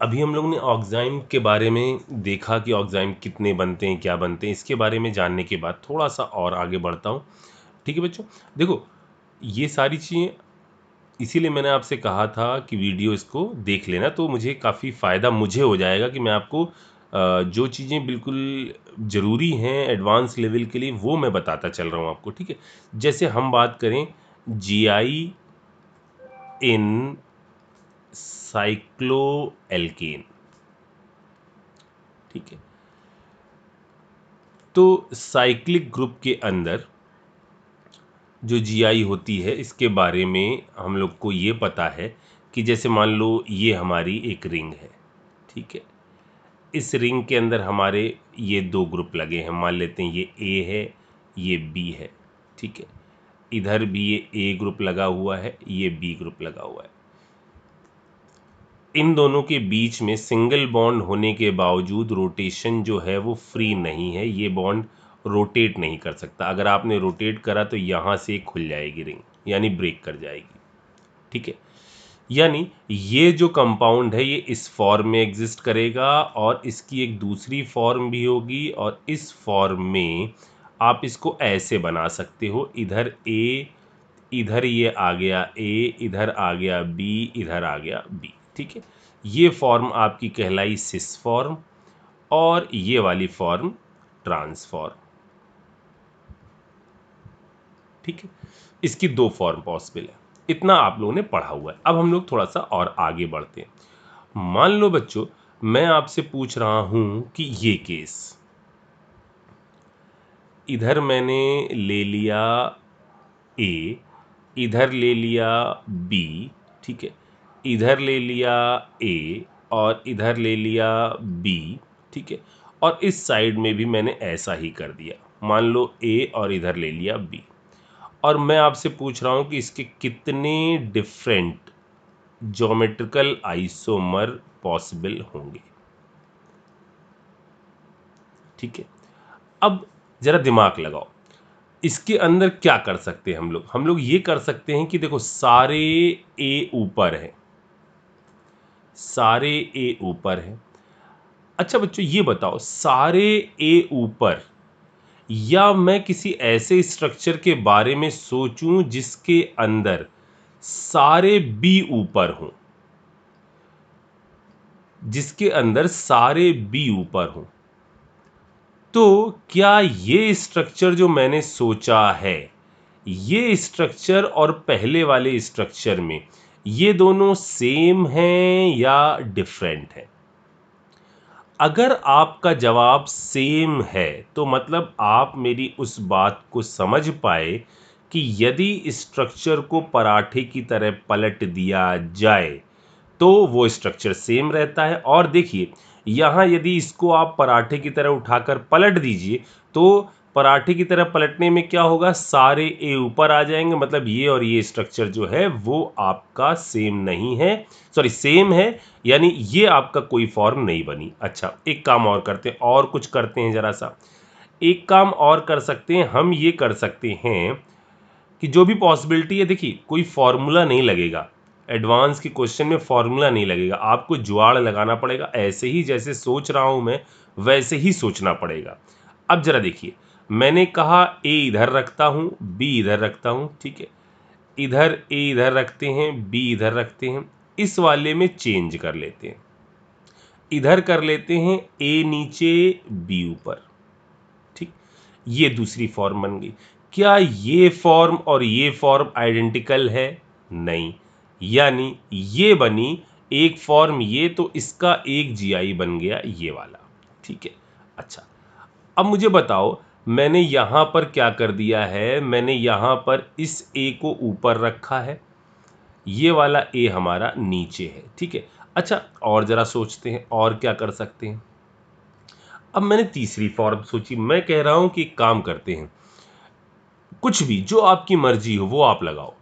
अभी हम लोग ने ऑक्साइम के बारे में देखा कि ऑक्साइम कितने बनते हैं, क्या बनते हैं। इसके बारे में जानने के बाद थोड़ा सा और आगे बढ़ता हूँ। ठीक है बच्चों, देखो ये सारी चीज़ें इसीलिए मैंने आपसे कहा था कि वीडियो इसको देख लेना, तो मुझे काफ़ी फ़ायदा मुझे हो जाएगा कि मैं आपको जो चीज़ें बिल्कुल ज़रूरी हैं एडवांस लेवल के लिए वो मैं बताता चल रहा हूँ आपको। ठीक है, जैसे हम बात करें जीआई इन साइक्लोएल्केन। ठीक है, तो साइक्लिक ग्रुप के अंदर जो जीआई होती है इसके बारे में हम लोग को ये पता है कि जैसे मान लो ये हमारी एक रिंग है। ठीक है, इस रिंग के अंदर हमारे ये दो ग्रुप लगे हैं। मान लेते हैं ये ए है, ये बी है। ठीक है, इधर भी ये ए ग्रुप लगा हुआ है, ये बी ग्रुप लगा हुआ है। इन दोनों के बीच में सिंगल बॉन्ड होने के बावजूद रोटेशन जो है वो फ्री नहीं है। ये बॉन्ड रोटेट नहीं कर सकता। अगर आपने रोटेट करा तो यहाँ से खुल जाएगी रिंग, यानी ब्रेक कर जाएगी। ठीक है, यानी ये जो कंपाउंड है ये इस फॉर्म में एग्जिस्ट करेगा और इसकी एक दूसरी फॉर्म भी होगी, और इस फॉर्म में आप इसको ऐसे बना सकते हो। इधर ए, इधर ये आ गया ए, इधर आ गया बी, इधर आ गया बी। ठीक है, ये फॉर्म आपकी कहलाई सिस फॉर्म और ये वाली फॉर्म ट्रांसफॉर्म। ठीक है, इसकी दो फॉर्म पॉसिबल है। इतना आप लोगों ने पढ़ा हुआ है। अब हम लोग थोड़ा सा और आगे बढ़ते हैं। मान लो बच्चों मैं आपसे पूछ रहा हूं कि ये केस इधर मैंने ले लिया ए, इधर ले लिया बी। ठीक है, इधर ले लिया ए और इधर ले लिया बी। ठीक है, और इस साइड में भी मैंने ऐसा ही कर दिया। मान लो ए और इधर ले लिया बी, और मैं आपसे पूछ रहा हूं कि इसके कितने डिफरेंट ज्योमेट्रिकल आइसोमर पॉसिबल होंगे। ठीक है, अब जरा दिमाग लगाओ, इसके अंदर क्या कर सकते हैं हम लोग ये कर सकते हैं कि देखो सारे ए ऊपर है, सारे ए ऊपर है। अच्छा बच्चों ये बताओ, सारे ए ऊपर, या मैं किसी ऐसे स्ट्रक्चर के बारे में सोचूं जिसके अंदर सारे बी ऊपर हों, जिसके अंदर सारे बी ऊपर हों, तो क्या ये स्ट्रक्चर जो मैंने सोचा है, ये स्ट्रक्चर और पहले वाले स्ट्रक्चर में ये दोनों सेम हैं या डिफरेंट हैं? अगर आपका जवाब सेम है तो मतलब आप मेरी उस बात को समझ पाए कि यदि स्ट्रक्चर को पराठे की तरह पलट दिया जाए तो वो स्ट्रक्चर सेम रहता है। और देखिए यहाँ यदि इसको आप पराठे की तरह उठाकर पलट दीजिए तो पराठे की तरह पलटने में क्या होगा, सारे ए ऊपर आ जाएंगे, मतलब ये और ये स्ट्रक्चर जो है वो आपका सेम नहीं है, सॉरी सेम है, यानी ये आपका कोई फॉर्म नहीं बनी। अच्छा एक काम और करते हैं, और कुछ करते हैं जरा सा। एक काम और कर सकते हैं, हम ये कर सकते हैं कि जो भी पॉसिबिलिटी है, देखिए कोई फॉर्मूला नहीं लगेगा एडवांस के क्वेश्चन में, फॉर्मूला नहीं लगेगा, आपको जुगाड़ लगाना पड़ेगा। ऐसे ही जैसे सोच रहा हूं मैं वैसे ही सोचना पड़ेगा। अब जरा देखिए, मैंने कहा ए इधर रखता हूं, बी इधर रखता हूं। ठीक है, इधर ए इधर रखते हैं, बी इधर रखते हैं। इस वाले में चेंज कर लेते हैं, इधर कर लेते हैं ए नीचे बी ऊपर। ठीक, ये दूसरी फॉर्म बन गई। क्या ये फॉर्म और ये फॉर्म आइडेंटिकल है? नहीं, यानी ये बनी एक फॉर्म ये, तो इसका एक जीआई बन गया ये वाला। ठीक है, अच्छा अब मुझे बताओ, मैंने यहां पर क्या कर दिया है, मैंने यहां पर इस ए को ऊपर रखा है, ये वाला ए हमारा नीचे है। ठीक है, अच्छा और जरा सोचते हैं और क्या कर सकते हैं। अब मैंने तीसरी फॉर्म सोची, मैं कह रहा हूं कि एक काम करते हैं, कुछ भी जो आपकी मर्जी हो वो आप लगाओ।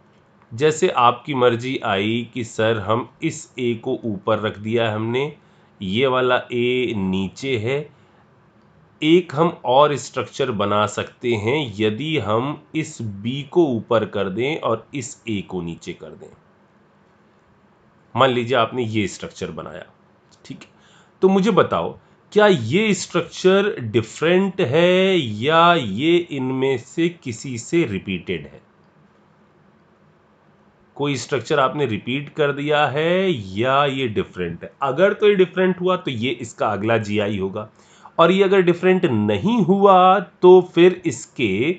जैसे आपकी मर्जी आई कि सर हम इस ए को ऊपर रख दिया है हमने, ये वाला ए नीचे है। एक हम और स्ट्रक्चर बना सकते हैं यदि हम इस बी को ऊपर कर दें और इस ए को नीचे कर दें। मान लीजिए आपने ये स्ट्रक्चर बनाया। ठीक है, तो मुझे बताओ क्या ये स्ट्रक्चर डिफरेंट है या ये इनमें से किसी से रिपीटेड है? कोई स्ट्रक्चर आपने रिपीट कर दिया है या ये डिफरेंट है? अगर तो ये डिफरेंट हुआ तो ये इसका अगला जीआई होगा, और ये अगर डिफरेंट नहीं हुआ तो फिर इसके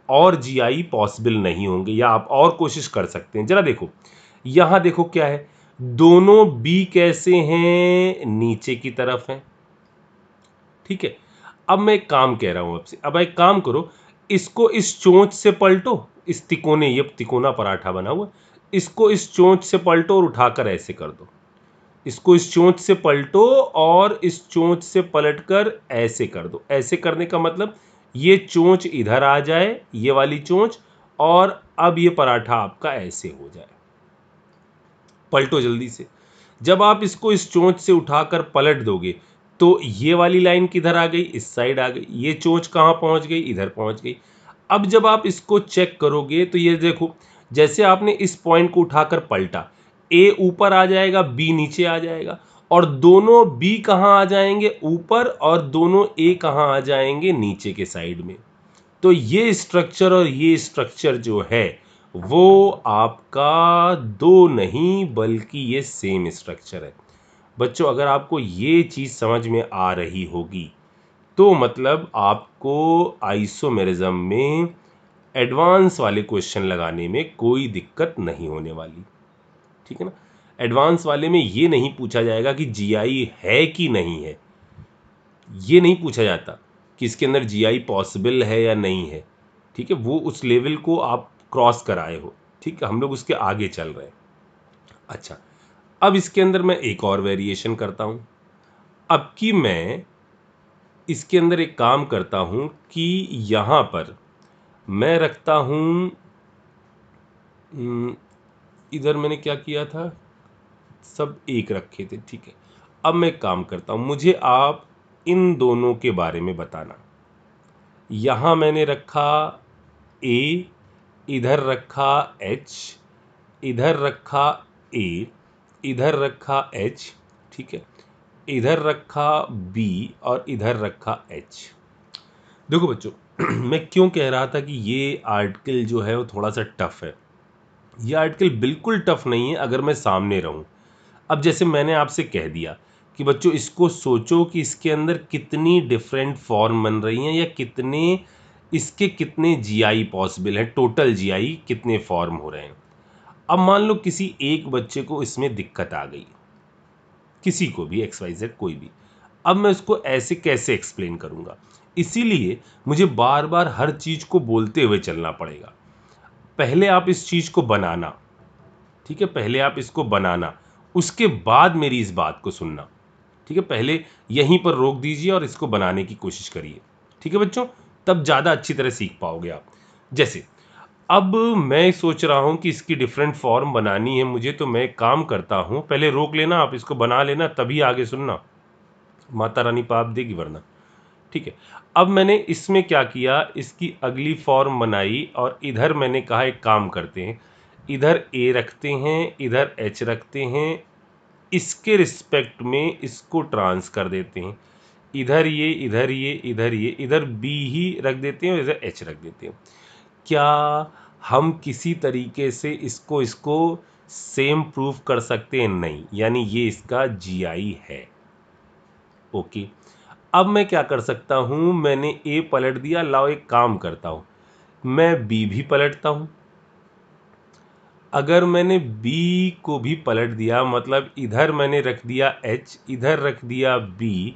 और जीआई पॉसिबल नहीं होंगे, या आप और कोशिश कर सकते हैं। जरा देखो यहां, देखो क्या है, दोनों बी कैसे हैं, नीचे की तरफ हैं। ठीक है, अब मैं एक काम कह रहा हूं आपसे, अब एक काम करो, इसको इस चोंच से पलटो, इस तिकोने, ये तिकोना पराठा बना हुआ, इसको इस चोंच से पलटो और उठाकर ऐसे कर दो। इसको इस चोंच से पलटो और इस चोंच से पलटकर ऐसे कर दो। ऐसे करने का मतलब ये चोंच इधर आ जाए, ये वाली चोंच, और अब ये पराठा आपका ऐसे हो जाए। पलटो जल्दी से। जब आप इसको इस चोंच से उठाकर पलट दोगे तो ये वाली लाइन किधर आ गई, इस साइड आ गई। ये चोंच कहाँ पहुंच गई, इधर पहुंच गई। अब जब आप इसको चेक करोगे तो ये देखो, जैसे आपने इस पॉइंट को उठाकर पलटा, ए ऊपर आ जाएगा, बी नीचे आ जाएगा, और दोनों बी कहाँ आ जाएंगे, ऊपर, और दोनों ए कहाँ आ जाएंगे, नीचे के साइड में। तो ये स्ट्रक्चर और ये स्ट्रक्चर जो है वो आपका दो नहीं बल्कि ये सेम स्ट्रक्चर है। बच्चों अगर आपको ये चीज़ समझ में आ रही होगी तो मतलब आपको आइसोमेरिज्म में एडवांस वाले क्वेश्चन लगाने में कोई दिक्कत नहीं होने वाली। ठीक है ना, एडवांस वाले में ये नहीं पूछा जाएगा कि जीआई है कि नहीं है, ये नहीं पूछा जाता कि इसके अंदर जीआई पॉसिबल है या नहीं है। ठीक है, वो उस लेवल को आप क्रॉस कराए हो। ठीक है, हम लोग उसके आगे चल रहे हैं। अच्छा, अब इसके अंदर मैं एक और वेरिएशन करता हूं। अब कि मैं इसके अंदर एक काम करता हूं कि यहां पर मैं रखता हूं, इधर मैंने क्या किया था, सब एक रखे थे। ठीक है, अब मैं एक काम करता हूं, मुझे आप इन दोनों के बारे में बताना। यहां मैंने रखा ए, इधर रखा एच, इधर रखा ए, इधर रखा एच। ठीक है, इधर रखा बी और इधर रखा एच। देखो बच्चों मैं क्यों कह रहा था कि ये आर्टिकल जो है वो थोड़ा सा टफ है। ये आर्टिकल बिल्कुल टफ नहीं है अगर मैं सामने रहूं। अब जैसे मैंने आपसे कह दिया कि बच्चों इसको सोचो कि इसके अंदर कितनी डिफरेंट फॉर्म बन रही हैं, या कितने इसके कितने जीआई पॉसिबल हैं, टोटल जीआई कितने फॉर्म हो रहे हैं। अब मान लो किसी एक बच्चे को इसमें दिक्कत आ गई, किसी को भी, एक्स वाई जेड कोई भी, अब मैं उसको ऐसे कैसे एक्सप्लेन करूंगा। इसीलिए मुझे बार बार हर चीज को बोलते हुए चलना पड़ेगा। पहले आप इस चीज को बनाना, ठीक है, पहले आप इसको बनाना, उसके बाद मेरी इस बात को सुनना। ठीक है, पहले यहीं पर रोक दीजिए और इसको बनाने की कोशिश करिए। ठीक है बच्चों, तब ज़्यादा अच्छी तरह सीख पाओगे आप। जैसे अब मैं सोच रहा हूं कि इसकी डिफरेंट फॉर्म बनानी है मुझे, तो मैं एक काम करता हूं, पहले रोक लेना, आप इसको बना लेना तभी आगे सुनना, माता रानी पाप देगी वरना। ठीक है, अब मैंने इसमें क्या किया, इसकी अगली फॉर्म बनाई और इधर मैंने कहा एक काम करते हैं, इधर ए रखते हैं, इधर एच रखते हैं, इसके रिस्पेक्ट में इसको ट्रांस कर देते हैं, इधर ये, इधर ये, इधर ये, इधर बी ही रख देते हैं और इधर एच रख देते हैं। क्या हम किसी तरीके से इसको इसको सेम प्रूफ कर सकते हैं? नहीं, यानी ये इसका जीआई है। ओके, अब मैं क्या कर सकता हूं, मैंने ए पलट दिया, लाओ एक काम करता हूं, मैं बी भी पलटता हूं। अगर मैंने बी को भी पलट दिया, मतलब इधर मैंने रख दिया एच, इधर रख दिया बी,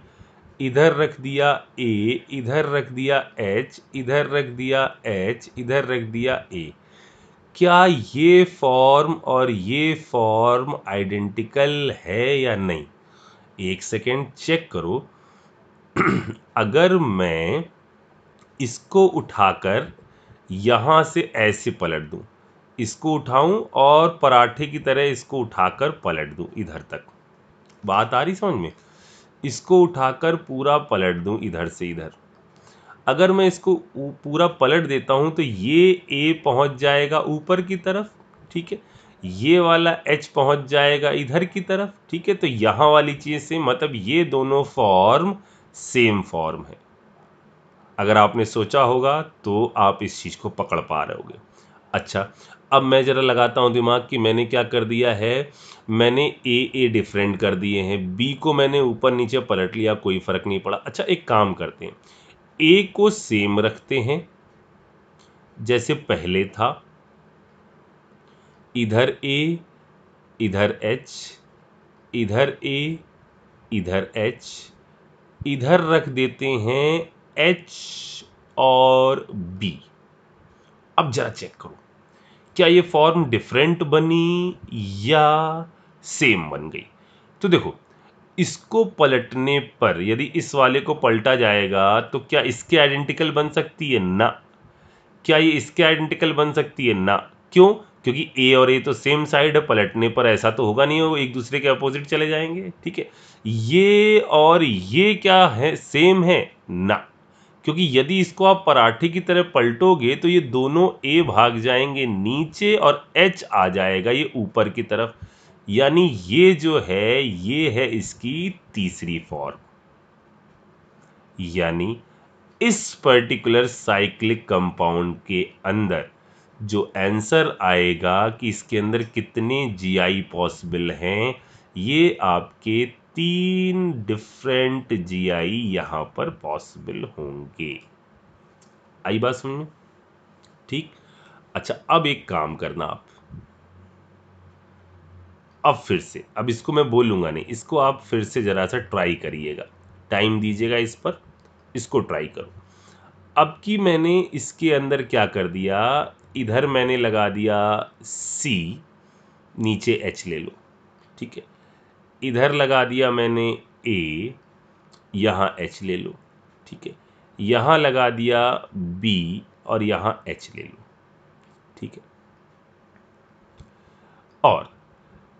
इधर रख दिया ए, इधर रख दिया एच, इधर रख दिया एच, इधर रख दिया ए, क्या ये फॉर्म और ये फॉर्म आइडेंटिकल है या नहीं? एक सेकेंड चेक करो। अगर मैं इसको उठाकर यहाँ से ऐसे पलट दूं, इसको उठाऊं और पराठे की तरह इसको उठाकर पलट दूं इधर तक, बात आ रही समझ में? इसको उठाकर पूरा पलट दूं इधर से इधर, अगर मैं इसको पूरा पलट देता हूं तो ये ए पहुंच जाएगा ऊपर की तरफ। ठीक है, ये वाला H पहुंच जाएगा इधर की तरफ, ठीक है। तो यहाँ वाली चीज़ से मतलब ये दोनों फॉर्म सेम फॉर्म है। अगर आपने सोचा होगा तो आप इस चीज़ को पकड़ पा रहे होगे। अच्छा, अब मैं ज़रा लगाता हूँ दिमाग कि मैंने क्या कर दिया है, मैंने ए डिफरेंट कर दिए हैं, बी को मैंने ऊपर नीचे पलट लिया, कोई फ़र्क नहीं पड़ा। अच्छा, एक काम करते हैं, ए को सेम रखते हैं जैसे पहले था, इधर ए, इधर एच, इधर ए, इधर एच, इधर रख देते हैं एच और बी। अब जरा चेक करो, क्या ये फॉर्म डिफरेंट बनी या सेम बन गई। तो देखो, इसको पलटने पर यदि इस वाले को पलटा जाएगा तो क्या इसके आइडेंटिकल बन सकती है? ना। क्या ये इसके आइडेंटिकल बन सकती है? ना। क्यों? क्योंकि ए और ए तो सेम साइड है, पलटने पर ऐसा तो होगा नहीं, वो एक दूसरे के अपोजिट चले जाएंगे, ठीक है। ये और ये क्या है, सेम है? ना। क्योंकि यदि इसको आप पराठे की तरह पलटोगे तो ये दोनों ए भाग जाएंगे नीचे और एच आ जाएगा ये ऊपर की तरफ, यानी ये जो है ये है इसकी तीसरी फॉर्म। यानी इस पर्टिकुलर साइक्लिक कंपाउंड के अंदर जो आंसर आएगा कि इसके अंदर कितने जीआई पॉसिबल हैं, ये आपके 3 डिफरेंट जीआई यहां पर पॉसिबल होंगे। आई बात समझ में? ठीक। अच्छा, अब एक काम करना आप, अब फिर से, अब इसको मैं बोलूंगा नहीं, इसको आप फिर से जरा सा ट्राई करिएगा, टाइम दीजिएगा इस पर, इसको ट्राई करो। अब की मैंने इसके अंदर क्या कर दिया, इधर मैंने लगा दिया सी, नीचे एच ले लो, ठीक है। इधर लगा दिया मैंने ए, यहाँ एच ले लो, ठीक है। यहाँ लगा दिया बी और यहाँ एच ले लो, ठीक है। और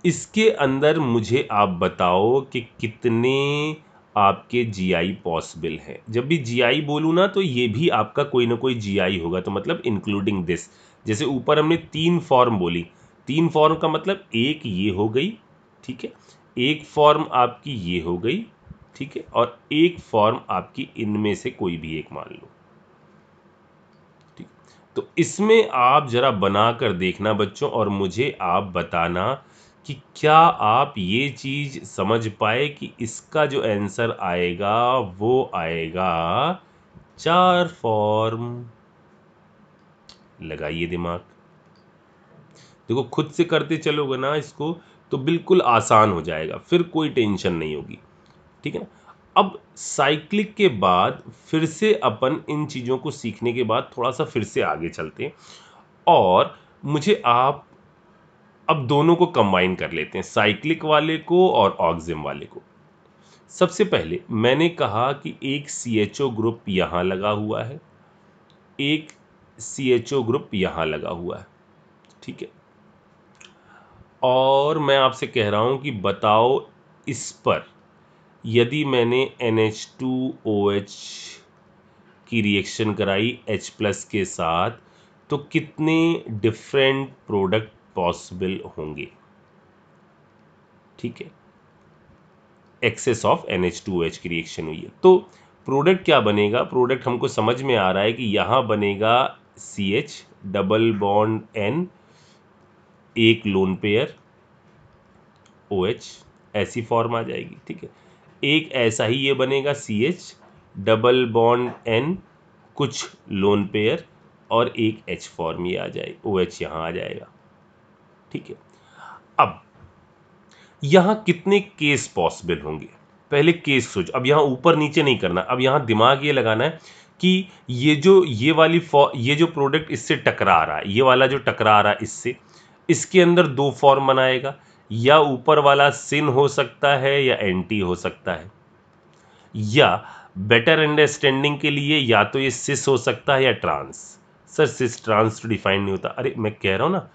इसके अंदर मुझे आप बताओ कि कितने आपके जीआई पॉसिबल हैं। जब भी जीआई बोलूँ ना तो ये भी आपका कोई ना कोई जीआई होगा, तो मतलब इंक्लूडिंग दिस। जैसे ऊपर हमने 3 फॉर्म बोली, 3 फॉर्म का मतलब एक ये हो गई, ठीक है, एक फॉर्म आपकी ये हो गई, ठीक है, और एक फॉर्म आपकी इनमें से कोई भी एक मान लो, ठीक। तो इसमें आप जरा बना कर देखना बच्चों, और मुझे आप बताना कि क्या आप ये चीज समझ पाए कि इसका जो आंसर आएगा वो आएगा 4 फॉर्म। लगाइए दिमाग, देखो खुद से करते चलोगे ना इसको तो बिल्कुल आसान हो जाएगा, फिर कोई टेंशन नहीं होगी, ठीक है ना। अब साइक्लिक के बाद फिर से अपन इन चीज़ों को सीखने के बाद थोड़ा सा फिर से आगे चलते हैं, और मुझे आप अब दोनों को कंबाइन कर लेते हैं, साइक्लिक वाले को और ऑक्सिम वाले को। सबसे पहले मैंने कहा कि एक CHO ग्रुप यहाँ लगा हुआ है, एक CHO ग्रुप यहाँ लगा हुआ है, ठीक है। और मैं आपसे कह रहा हूँ कि बताओ इस पर यदि मैंने NH2OH की रिएक्शन कराई H+ के साथ तो कितने डिफरेंट प्रोडक्ट पॉसिबल होंगे, ठीक है। एक्सेस ऑफ NH2OH की रिएक्शन हुई है तो प्रोडक्ट क्या बनेगा, प्रोडक्ट हमको समझ में आ रहा है कि यहाँ बनेगा CH डबल बॉन्ड N, एक लोन पेयर OH, ऐसी फॉर्म आ जाएगी, ठीक है। एक ऐसा ही ये बनेगा CH डबल बॉन्ड N, कुछ लोन पेयर, और एक H फॉर्म ये आ जाए, OH यहाँ आ जाएगा, ठीक है। अब यहाँ कितने केस पॉसिबल होंगे, पहले केस सोच। अब यहाँ ऊपर नीचे नहीं करना, अब यहाँ दिमाग ये लगाना है कि ये जो प्रोडक्ट इससे टकरा रहा है, ये वाला जो टकरा रहा है इससे, इसके अंदर 2 फॉर्म बनाएगा, या ऊपर वाला सिन हो सकता है या एंटी हो सकता है, या बेटर अंडरस्टैंडिंग के लिए या तो ये सिस हो सकता है या ट्रांस। सर सिस ट्रांस तो डिफाइन नहीं होता, अरे मैं कह रहा हूँ ना,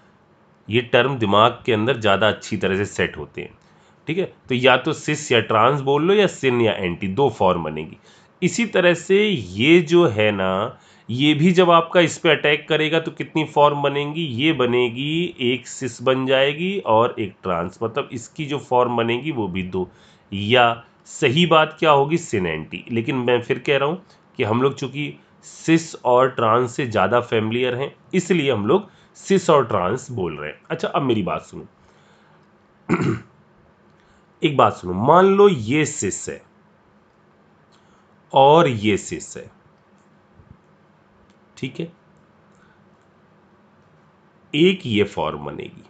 ये टर्म दिमाग के अंदर ज़्यादा अच्छी तरह से सेट होते हैं, ठीक है। तो या तो सिस या ट्रांस बोल लो, या सिन या एंटी, 2 फॉर्म बनेगी। इसी तरह से ये जो है ना, ये भी जब आपका इस पे अटैक करेगा तो कितनी फॉर्म बनेंगी, ये बनेगी, एक सिस बन जाएगी और एक ट्रांस, मतलब इसकी जो फॉर्म बनेगी वो भी दो। या सही बात क्या होगी, सिन एंटी। लेकिन मैं फिर कह रहा हूँ कि हम लोग चूंकि सिस और ट्रांस से ज़्यादा फैमिलियर हैं, इसलिए हम लोग सिस और ट्रांस बोल रहे हैं। अच्छा, अब मेरी बात सुनो, एक बात सुनो, मान लो ये सिस है और ये सिस है, ठीक है, एक ये फॉर्म बनेगी।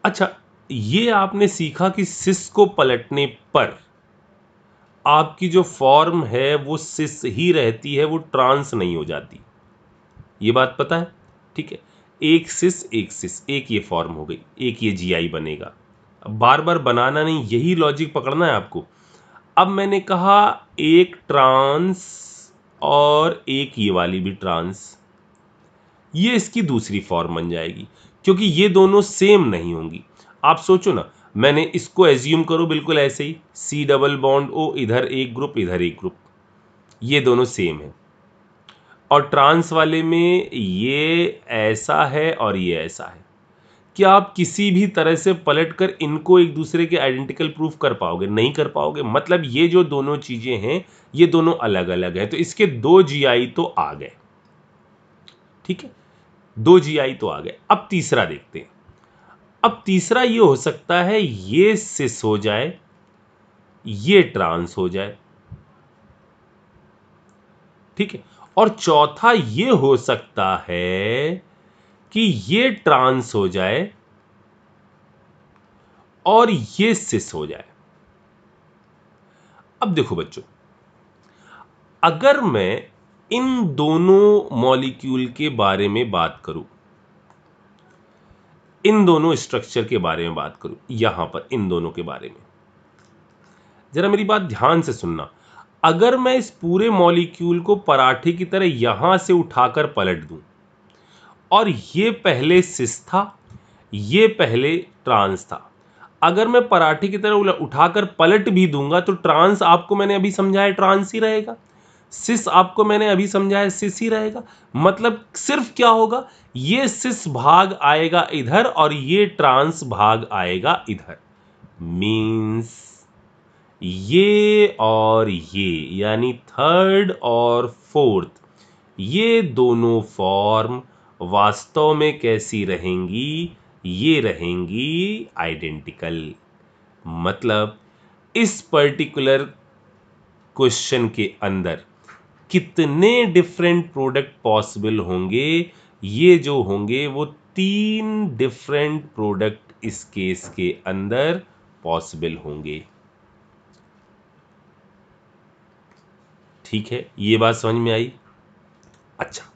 अच्छा, ये आपने सीखा कि सिस को पलटने पर आपकी जो फॉर्म है वो सिस ही रहती है, वो ट्रांस नहीं हो जाती। ये बात पता है, ठीक है। एक सिस, एक ये फॉर्म हो गई, एक ये जीआई बनेगा। अब बार बार बनाना नहीं, यही लॉजिक पकड़ना है आपको। अब मैंने कहा एक ट्रांस और एक ये वाली भी ट्रांस, ये इसकी दूसरी फॉर्म बन जाएगी, क्योंकि ये दोनों सेम नहीं होंगी। आप सोचो ना, मैंने इसको एज्यूम करो बिल्कुल ऐसे ही, सी डबल बॉन्ड ओ, इधर एक ग्रुप इधर एक ग्रुप, ये दोनों सेम है। और ट्रांस वाले में ये ऐसा है और ये ऐसा है। क्या आप किसी भी तरह से पलटकर इनको एक दूसरे के आइडेंटिकल प्रूफ कर पाओगे? नहीं कर पाओगे। मतलब ये जो दोनों चीजें हैं ये दोनों अलग अलग है, तो इसके दो जीआई तो आ गए, ठीक है, दो जीआई तो आ गए। अब तीसरा देखते हैं। अब तीसरा ये हो सकता है ये सिस हो जाए, ये ट्रांस हो जाए, ठीक है। और चौथा ये हो सकता है कि ये ट्रांस हो जाए और ये सिस हो जाए। अब देखो बच्चों, अगर मैं इन दोनों मॉलिक्यूल के बारे में बात करूं, इन दोनों स्ट्रक्चर के बारे में बात करूं, यहां पर इन दोनों के बारे में, जरा मेरी बात ध्यान से सुनना। अगर मैं इस पूरे मॉलिक्यूल को पराठे की तरह यहां से उठाकर पलट दूं और ये पहले सिस था, ये पहले ट्रांस था, अगर मैं पराठे की तरह उठाकर पलट भी दूंगा तो ट्रांस आपको मैंने अभी समझाया ट्रांस ही रहेगा, सिस आपको मैंने अभी समझाया सिस ही रहेगा। मतलब सिर्फ क्या होगा, ये सिस भाग आएगा इधर और ये ट्रांस भाग आएगा इधर। मीन्स ये और ये, यानी थर्ड और फोर्थ, ये दोनों फॉर्म वास्तव में कैसी रहेंगी, ये रहेंगी आइडेंटिकल। मतलब इस पर्टिकुलर क्वेश्चन के अंदर कितने डिफरेंट प्रोडक्ट पॉसिबल होंगे, ये जो होंगे वो 3 डिफरेंट प्रोडक्ट इस केस के अंदर पॉसिबल होंगे। ठीक है, ये बात समझ में आई? अच्छा।